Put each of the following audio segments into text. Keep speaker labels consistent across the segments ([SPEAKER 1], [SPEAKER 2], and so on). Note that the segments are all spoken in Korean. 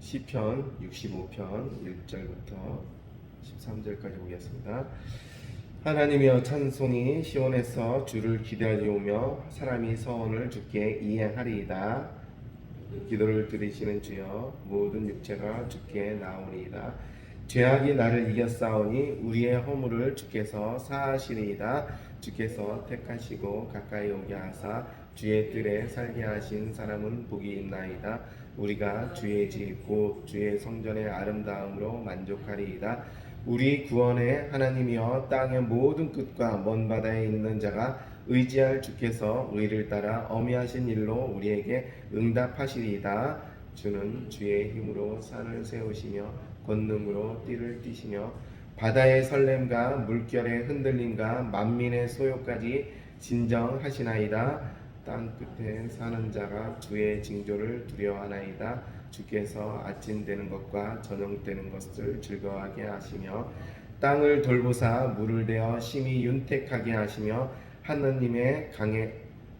[SPEAKER 1] 시편 65편 1절부터 13절까지 보겠습니다. 하나님이여 찬송이 시온에서 주를 기다리오며 사람이 서원을 주께 이행하리이다. 기도를 들으시는 주여 모든 육체가 주께 나오리이다. 죄악이 나를 이겼사오니 우리의 허물을 주께서 사하시리이다. 주께서 택하시고 가까이 오게 하사 주의 뜰에 살게 하신 사람은 복이 있나이다. 우리가 주의 집 곧 주의 성전의 아름다움으로 만족하리이다. 우리 구원의 하나님이여 땅의 모든 끝과 먼 바다에 있는 자가 의지할 주께서 의를 따라 어미하신 일로 우리에게 응답하시리이다. 주는 주의 힘으로 산을 세우시며 권능으로 띠를 띠시며 바다의 설렘과 물결의 흔들림과 만민의 소요까지 진정하시나이다. 땅 끝에 사는 자가 주의 징조를 두려워하나이다. 주께서 아침 되는 것과 저녁 되는 것을 즐거워하게 하시며 땅을 돌보사 물을 대어 심히 윤택하게 하시며 하느님의 강에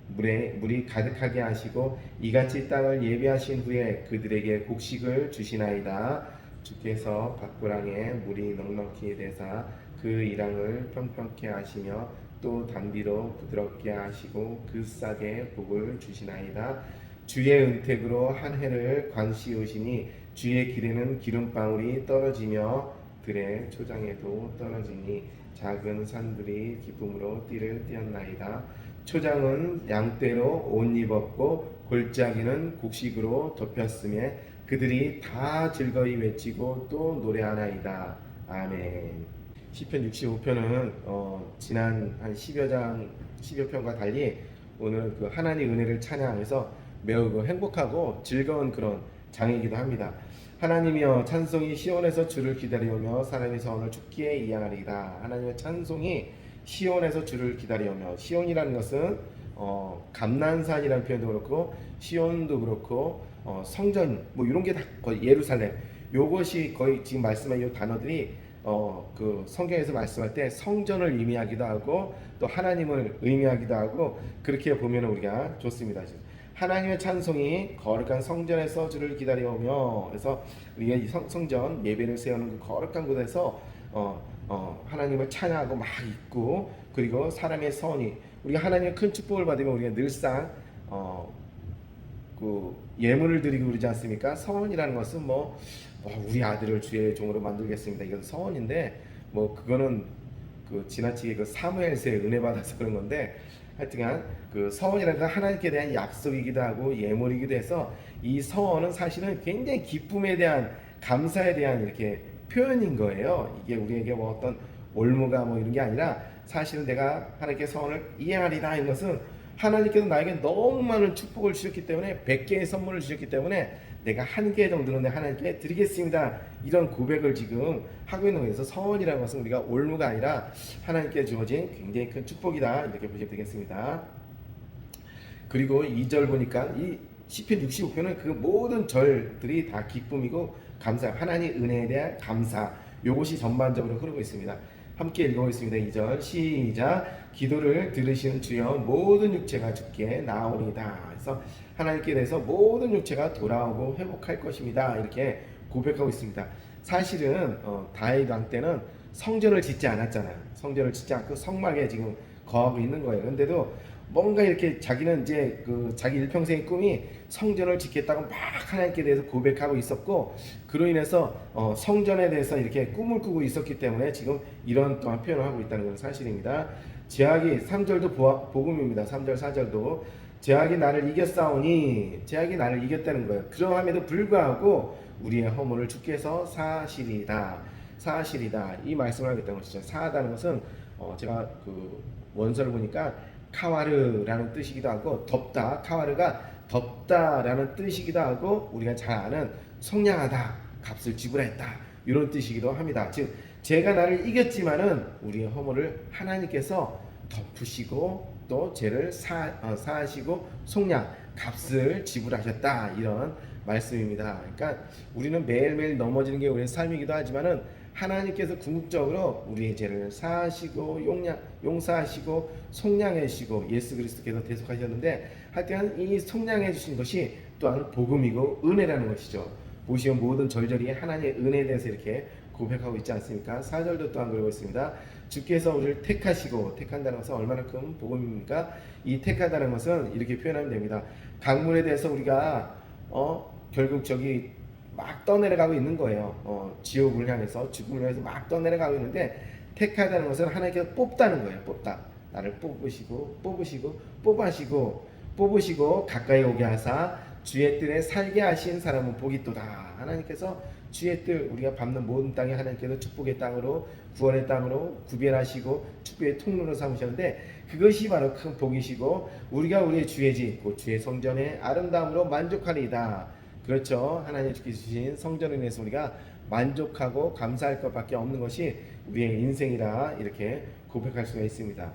[SPEAKER 1] 물이 가득하게 하시고 이같이 땅을 예비하신 후에 그들에게 곡식을 주시나이다. 주께서 밭고랑에 물이 넉넉히 되사 그 이랑을 평평케 하시며 또 단비로 부드럽게 하시고 그 싹에 복을 주시나이다. 주의 은택으로 한 해를 관시우시니 주의 길에는 기름방울이 떨어지며 들의 초장에도 떨어지니 작은 산들이 기쁨으로 띠를 띄었나이다. 초장은 양떼로 옷 입었고 골짜기는 곡식으로 덮였으며 그들이 다 즐거이 외치고 또 노래하나이다. 아멘. 시편 65편은 지난 한 10여 편과 달리 오늘 그 하나님 은혜를 찬양해서 매우 행복하고 즐거운 그런 장이기도 합니다. 하나님이여 찬송이 시온에서 주를 기다리오며 사람의 서원을 주께 이행하리이다. 하나님의 찬송이 시온에서 주를 기다리오며, 시온이라는 것은 감난산이라는 표현도 그렇고 시온도 그렇고 성전 뭐 이런 게 다 거의 예루살렘, 요것이 거의 지금 말씀한 이 단어들이 그 성경에서 말씀할 때 성전을 의미하기도 하고 또 하나님을 의미하기도 하고 그렇게 보면 우리가 좋습니다. 하나님의 찬송이 거룩한 성전에서 주를 기다려오며, 그래서 우리가 이 성전 예배를 세우는 그 거룩한 곳에서 하나님을 찬양하고 막 있고, 그리고 사람의 선이, 우리가 하나님의 큰 축복을 받으면 우리가 늘상 그 예물을 드리고 그러지 않습니까? 서원이라는 것은 우리 아들을 주의 종으로 만들겠습니다, 이건 서원인데 그거는 그 지나치게 그 사무엘서에 은혜 받아서 그런 건데, 하여튼간 그 서원이라는 건 하나님께 대한 약속이기도 하고 예물이기도 해서 이 서원은 사실은 굉장히 기쁨에 대한, 감사에 대한 이렇게 표현인 거예요. 이게 우리에게 어떤 올무가 이런 게 아니라 사실은 내가 하나님께 서원을 이행하리라, 이런 것은 하나님께서 나에게 너무 많은 축복을 주셨기 때문에 100개의 선물을 주셨기 때문에 내가 한 개 정도는 하나님께 드리겠습니다, 이런 고백을 지금 하고 있는 거예요. 그래서 서원이라는 것은 우리가 올무가 아니라 하나님께 주어진 굉장히 큰 축복이다, 이렇게 보시면 되겠습니다. 그리고 2절 보니까 이 시편 65편은 그 모든 절들이 다 기쁨이고 감사, 하나님 은혜에 대한 감사, 요것이 전반적으로 흐르고 있습니다. 함께 읽어보겠습니다. 2절 시작. 기도를 들으시는 주여 모든 육체가 주께 나오리다. 그래서 하나님께 대해서 모든 육체가 돌아오고 회복할 것입니다, 이렇게 고백하고 있습니다. 사실은 다윗 왕 때는 성전을 짓지 않았잖아요. 성전을 짓지 않고 성막에 지금 거하고 있는 거예요. 그런데도 뭔가 이렇게 자기는 이제 그 자기 일평생의 꿈이 성전을 짓겠다고 막 하나님께 대해서 고백하고 있었고, 그로 인해서 성전에 대해서 이렇게 꿈을 꾸고 있었기 때문에 지금 이런 또한 표현을 하고 있다는 건 사실입니다. 죄악이 3절도 복음입니다. 3절 4절도 죄악이 나를 이겼사오니, 죄악이 나를 이겼다는 거예요. 그러함에도 불구하고 우리의 허물을 주께서 사하시리다, 사하시리다, 이 말씀을 하겠다는 것이죠. 사하다는 것은 제가 그 원서를 보니까 카와르라는 뜻이기도 하고, 덥다, 카와르가 덥다라는 뜻이기도 하고, 우리가 잘 아는 속량하다, 값을 지불했다, 이런 뜻이기도 합니다. 즉 죄가 나를 이겼지만은 우리의 허물을 하나님께서 덮으시고 또 죄를 사하시고 속량, 값을 지불하셨다, 이런 말씀입니다. 그러니까 우리는 매일매일 넘어지는 게 우리의 삶이기도 하지만은 하나님께서 궁극적으로 우리의 죄를 사하시고 용서하시고 속량해 주시고 예수 그리스도께서 대속하셨는데, 하여튼 이 속량해 주신 것이 또한 복음이고 은혜라는 것이죠. 보시면 모든 절절히 하나님의 은혜에 대해서 이렇게 고백하고 있지 않습니까? 4절도 또한 그러고 있습니다. 주께서 우리를 택하시고, 택한다는 것은 얼마나 큰 복음입니까? 이 택하다는 것은 이렇게 표현하면 됩니다. 강물에 대해서 우리가 결국 저기 막 떠내려가고 있는 거예요. 지옥을 향해서, 죽음을 향해서 막 떠내려가고 있는데, 택하다는 것은 하나님께서 뽑다는 거예요. 뽑다. 나를 뽑으시고 뽑으시고 가까이 오게 하사 주의 뜰에 살게 하신 사람은 복이 있도다. 하나님께서 주의 뜰, 우리가 밟는 모든 땅에 하나님께서 축복의 땅으로, 구원의 땅으로 구별하시고 축복의 통로로 삼으셨는데, 그것이 바로 큰 복이시고, 우리가 우리의 주의 집, 곧 주의 성전의 아름다움으로 만족하리이다. 그렇죠. 하나님 주께서 주신 성전에 대해서 우리가 만족하고 감사할 것밖에 없는 것이 우리의 인생이라 이렇게 고백할 수가 있습니다.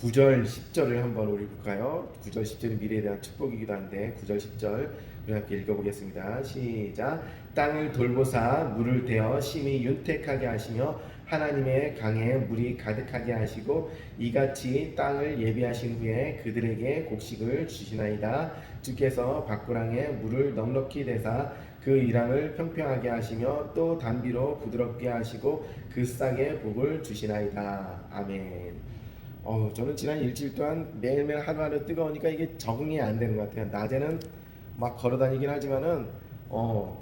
[SPEAKER 1] 9절 10절을 한번 우리 볼까요? 9절 10절은 미래에 대한 축복이기도 한데 9절 10절 우리 함께 읽어보겠습니다. 시작. 땅을 돌보사 물을 대어 심히 윤택하게 하시며 하나님의 강에 물이 가득하게 하시고 이같이 땅을 예비하신 후에 그들에게 곡식을 주시나이다. 주께서 밖구랑에 물을 넉넉히 대사 그 이랑을 평평하게 하시며 또 단비로 부드럽게 하시고 그 싹에 복을 주시나이다. 아멘. 저는 지난 일주일 동안 매일매일 하루하루 뜨거우니까 이게 적응이 안 되는 것 같아요. 낮에는 막 걸어 다니긴 하지만은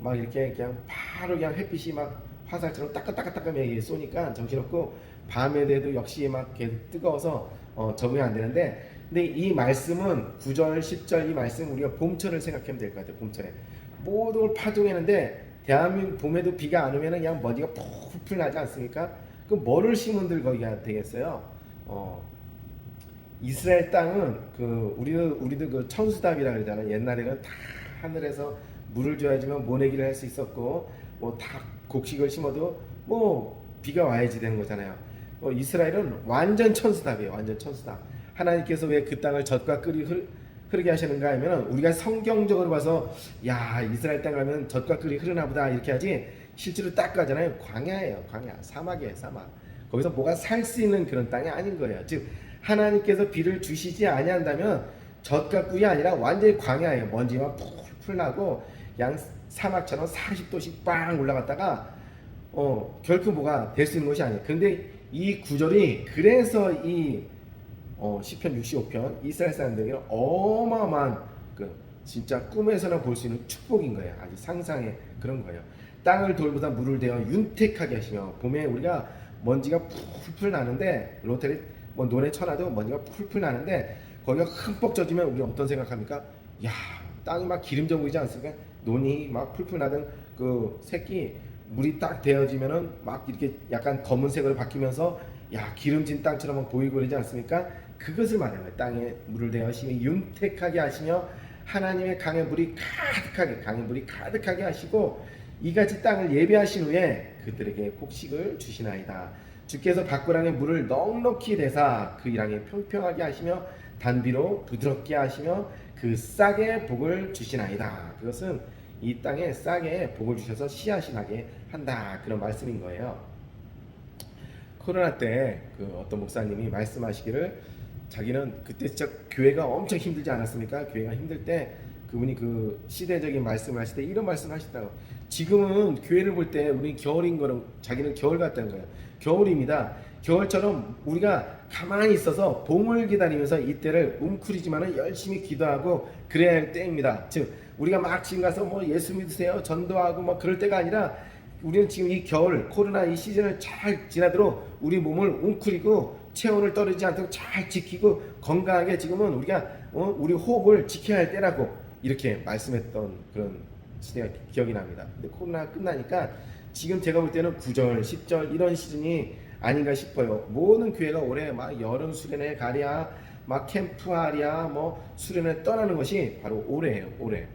[SPEAKER 1] 막 이렇게 그냥 바로 그냥 햇빛이 막 화살처럼 따끈따끈따끈하게 쏘니까 정신없고, 밤에 돼도 역시 막 계속 뜨거워서 적응이 안 되는데, 근데 이 말씀은 9절 10절 이 말씀 우리가 봄철을 생각하면 될 것 같아요. 봄철에 모든 걸 파종했는데 대한민국 봄에도 비가 안 오면 그냥 먼지가 풀풀 나지 않습니까? 그럼 뭐를 심은들 거기가 되겠어요? 이스라엘 땅은 우리도 그 천수답이라 그러잖아요. 옛날에는 다 하늘에서 물을 줘야지만 모내기를 할 수 있었고, 뭐 다 곡식을 심어도 뭐 비가 와야지 되는 거잖아요. 이스라엘은 완전 천수답이에요. 완전 천수답. 하나님께서 왜 그 땅을 젖과 꿀이 흐르게 하시는가 하면, 우리가 성경적으로 봐서 야 이스라엘 땅 가면 젖과 꿀이 흐르나 보다 이렇게 하지, 실제로 딱 가잖아요. 광야예요. 광야. 사막이에요. 사막. 거기서 뭐가 살 수 있는 그런 땅이 아닌 거예요. 즉 하나님께서 비를 주시지 아니한다면 젖과 꿀이 아니라 완전히 광야예요. 먼지가 풀풀 나고 양 사막처럼 40도씩 빵 올라갔다가 결코 뭐가 될 수 있는 것이 아니에요. 그런데 이 구절이 그래서 이 시편 65편 이스라엘 사람들에게 어마어마한 진짜 꿈에서나 볼 수 있는 축복인 거예요. 아주 상상의 그런 거예요. 땅을 돌보다 물을 대어 윤택하게 하시며, 봄에 우리가 먼지가 풀풀 나는데, 로테리 뭐 논에 쳐놔도 먼지가 풀풀 나는데 거기가 흠뻑 젖으면 우리 어떤 생각합니까? 야 땅이 막 기름져 보이지 않습니까? 논이 막 풀풀 나던 그 새끼 물이 딱 데워지면은 막 이렇게 약간 검은색으로 바뀌면서 야 기름진 땅처럼 막 보이고 그러지 않습니까? 그것을 말하는 거예요. 땅에 물을 대하시며 윤택하게 하시며 하나님의 강에 물이 가득하게 하시고 이같이 땅을 예비하신 후에 그들에게 곡식을 주시나이다. 주께서 밖구랑에 물을 넉넉히 대사 그 이랑에 평평하게 하시며 단비로 부드럽게 하시며 그 싹에 복을 주시나이다. 그것은 이 땅에 싹에 복을 주셔서 씨앗이 나게 한다, 그런 말씀인 거예요. 코로나 때 어떤 목사님이 말씀하시기를, 자기는 그때 진짜 교회가 엄청 힘들지 않았습니까? 교회가 힘들 때 그분이 시대적인 말씀을 하실 때 이런 말씀을 하시더라고요. 지금은 교회를 볼 때 우리 겨울인 거는, 자기는 겨울 같다는 거예요. 겨울입니다. 겨울처럼 우리가 가만히 있어서 봄을 기다리면서 이때를 웅크리지만은 열심히 기도하고 그래야 할 때입니다. 즉 우리가 막 지금 가서 뭐 예수 믿으세요 전도하고 뭐 그럴 때가 아니라, 우리는 지금 이 겨울 코로나 이 시즌을 잘 지나도록 우리 몸을 웅크리고 체온을 떨어지지 않도록 잘 지키고 건강하게 지금은 우리가 우리 호흡을 지켜야 할 때라고 이렇게 말씀했던 그런 시대가 기억이 납니다. 근데 코로나 끝나니까 지금 제가 볼 때는 9절, 10절 이런 시즌이 아닌가 싶어요. 모든 교회가 올해 막 여름 수련회 가랴, 막 캠프하랴, 뭐 수련회 떠나는 것이 바로 올해예요. 올해.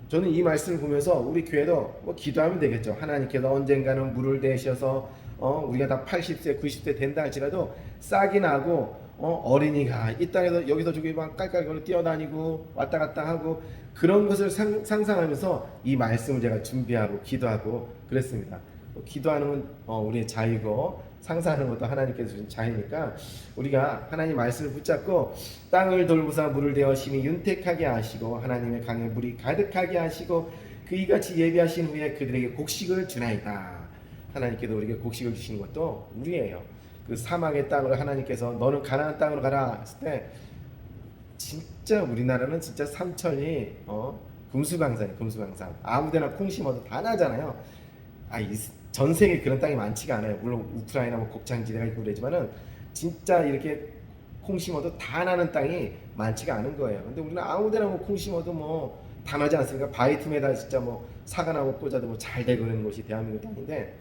[SPEAKER 1] 저는 이 말씀을 보면서 우리 교회도 뭐 기도하면 되겠죠. 하나님께서 언젠가는 물을 대셔서 우리가 다 80세, 90세 된다 할지라도 싹이 나고 어린이가 이 땅에서 여기서 저기 막 깔깔거리고 뛰어다니고 왔다 갔다 하고 그런 것을 상상하면서 이 말씀을 제가 준비하고 기도하고 그랬습니다. 기도하는 건 우리의 자유고 상상하는 것도 하나님께서 주신 자유니까 우리가 하나님 말씀을 붙잡고 땅을 돌보사 물을 대어 심히 윤택하게 하시고 하나님의 강에 물이 가득하게 하시고 그이같이 예비하신 후에 그들에게 곡식을 주나이다. 하나님께서 우리에게 곡식을 주시는 것도 우리예요. 그 사막의 땅으로 하나님께서 너는 가나안 땅으로 가라 했을 때 진짜 우리나라는 진짜 삼천이 금수강산이에요. 금수강산. 아무데나 콩 심어도 다 나잖아요. 전 세계 그런 땅이 많지가 않아요. 물론 우크라이나 뭐 곡창지대가 있고 그러지만은 진짜 이렇게 콩 심어도 다 나는 땅이 많지가 않은 거예요. 근데 우리는 아무데나 뭐 콩 심어도 뭐 다 나지 않습니까? 바위 틈에다 진짜 뭐 사과 나무 꽂아도 뭐 잘 되고 그런 곳이 대한민국 땅인데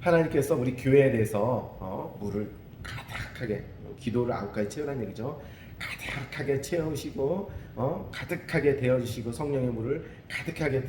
[SPEAKER 1] 하나님께서 우리 교회에 대해서 물을 가득하게 기도를 안까지 채우라는 얘기죠. 가득하게 채우시고 가득하게 데워주시고 성령의 물을 가득하게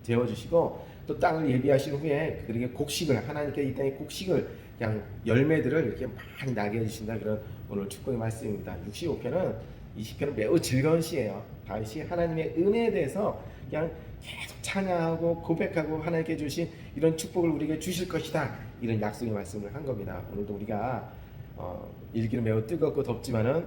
[SPEAKER 1] 데워주시고 또 땅을 예비하신 후에 그들에게 곡식을 하나님께 이 땅에 곡식을 그냥 열매들을 이렇게 많이 나게 해주신다. 그런 오늘 축복의 말씀입니다. 65편은 이 시편은 매우 즐거운 시예요. 다윗이 하나님의 은혜에 대해서 그냥 계속 찬양하고 고백하고 하나님께 주신 이런 축복을 우리에게 주실 것이다. 이런 약속의 말씀을 한 겁니다. 오늘도 우리가 일기는 매우 뜨겁고 덥지만은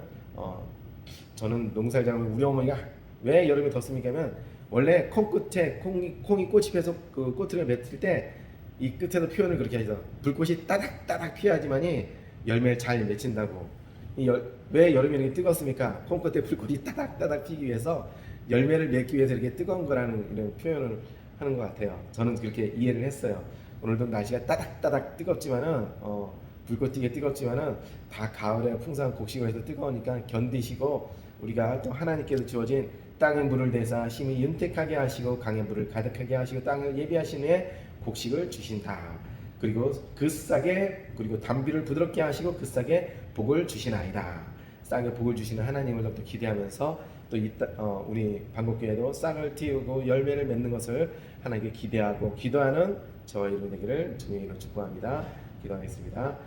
[SPEAKER 1] 저는 농사를 잘하면 우리 어머니가 왜 여름에 덥습니까 하면 원래 콩 끝에 콩이 꽃이 펴서 그 꽃을 맺을 때 이 끝에서 표현을 그렇게 하죠. 불꽃이 따닥따닥 피어야지만이 열매를 잘 맺힌다고. 왜 여름에 이렇게 뜨겁습니까? 콩 끝에 불꽃이 따닥따닥 피기 위해서 열매를 맺기 위해서 이렇게 뜨거운 거라는 이런 표현을 하는 것 같아요. 저는 그렇게 이해를 했어요. 오늘도 날씨가 따닥따닥 뜨겁지만은 불꽃 튀게 뜨겁지만은 다 가을에 풍성한 곡식을 해서 뜨거우니까 견디시고 우리가 또 하나님께서 주어진 땅의 물을 대사 심히 윤택하게 하시고 강의 물을 가득하게 하시고 땅을 예비하신 후에 곡식을 주신다. 그리고 그 싹에 그리고 담비를 부드럽게 하시고 그 싹에 복을 주시나이다. 싹에 복을 주시는 하나님을 또 기대하면서 또 우리 방국교회도 싹을 틔우고 열매를 맺는 것을 하나님께 기대하고 기도하는 저와 여러분 되기를 주님의 이름으로 축복합니다. 기도하겠습니다.